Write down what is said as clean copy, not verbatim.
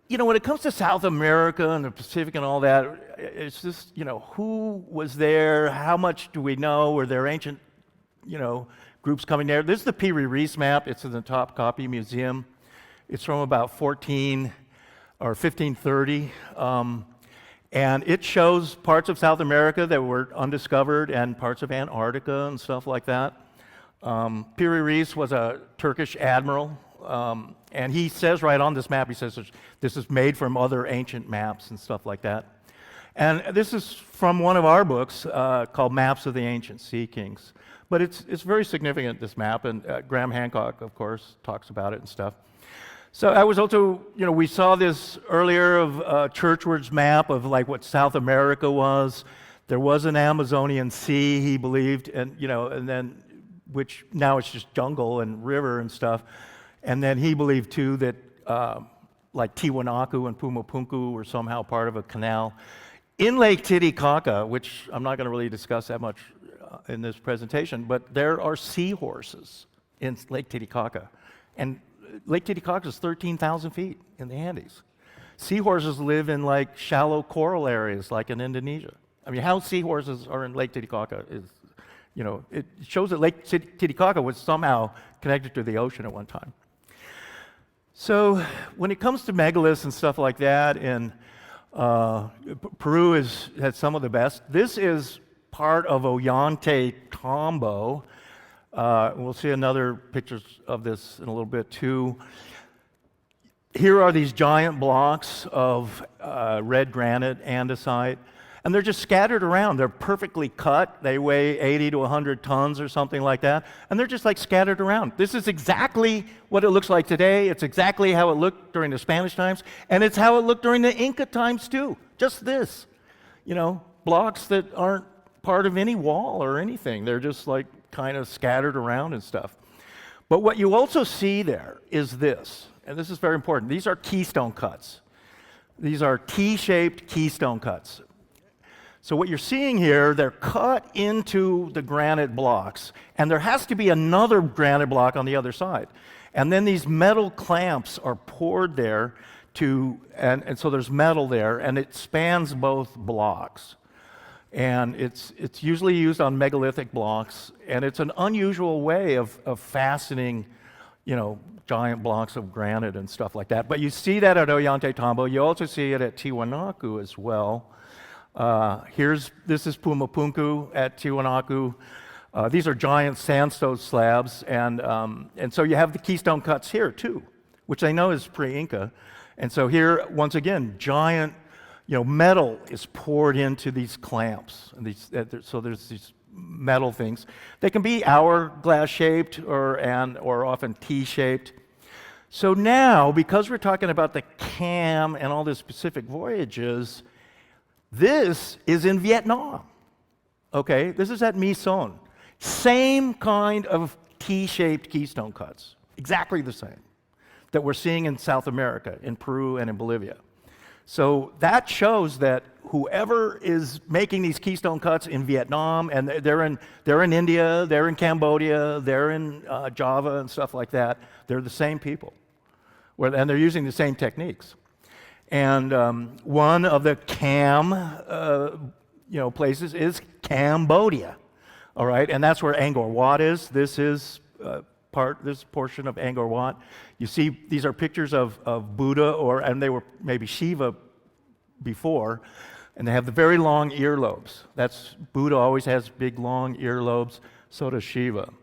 when it comes to South America and the Pacific and all that, it's just, who was there? How much do we know? Were there ancient, groups coming there? This is the Piri Reis map. It's in the Topkapi Museum. It's from about 1530. And it shows parts of South America that were undiscovered and parts of Antarctica and stuff like that. Piri Reis was a Turkish admiral. And he says right on this map, he says this is made from other ancient maps and stuff like that. And this is from one of our books called Maps of the Ancient Sea Kings. But it's very significant, this map, and Graham Hancock, of course, talks about it and stuff. So I was also, we saw this earlier of Churchward's map of like what South America was. There was an Amazonian Sea, he believed, and then which now it's just jungle and river and stuff. And then he believed too that like Tiwanaku and Puma Punku were somehow part of a canal. In Lake Titicaca, which I'm not going to really discuss that much in this presentation, but there are seahorses in Lake Titicaca. And Lake Titicaca is 13,000 feet in the Andes. Seahorses live in like shallow coral areas like in Indonesia. I mean, how seahorses are in Lake Titicaca is, it shows that Lake Titicaca was somehow connected to the ocean at one time. So when it comes to megaliths and stuff like that, and Peru has some of the best. This is part of Ollantaytambo. We'll see another pictures of this in a little bit too. Here are these giant blocks of red granite, andesite, and they're just scattered around. They're perfectly cut. They weigh 80 to 100 tons or something like that, and they're just like scattered around. This is exactly what it looks like today. It's exactly how it looked during the Spanish times, and it's how it looked during the Inca times too. Just this, blocks that aren't part of any wall or anything. They're just like kind of scattered around and stuff. But what you also see there is this, and this is very important. These are keystone cuts. These are T-shaped keystone cuts. So what you're seeing here, they're cut into the granite blocks, and there has to be another granite block on the other side. And then these metal clamps are poured there and so there's metal there, and it spans both blocks. And it's usually used on megalithic blocks, and it's an unusual way of fastening, giant blocks of granite and stuff like that. But you see that at Ollantaytambo. You also see it at Tiwanaku as well. This is Puma Punku at Tiwanaku. These are giant sandstone slabs, and so you have the keystone cuts here too, which I know is pre-Inca. And so here, once again, giant, metal is poured into these clamps. And so there's these metal things. They can be hourglass shaped or often T-shaped. So now, because we're talking about the CAM and all the Pacific voyages, this is in Vietnam. Okay, this is at My Son. Same kind of T-shaped keystone cuts, exactly the same that we're seeing in South America, in Peru and in Bolivia. So that shows that whoever is making these keystone cuts in Vietnam, and they're in India, they're in Cambodia, they're in Java and stuff like that, they're the same people, and they're using the same techniques. And one of the CAM places is Cambodia, all right, and that's where Angkor Wat is. This is this portion of Angkor Wat. You see, these are pictures of Buddha, and they were maybe Shiva before, and they have the very long earlobes. Buddha always has big, long earlobes, so does Shiva.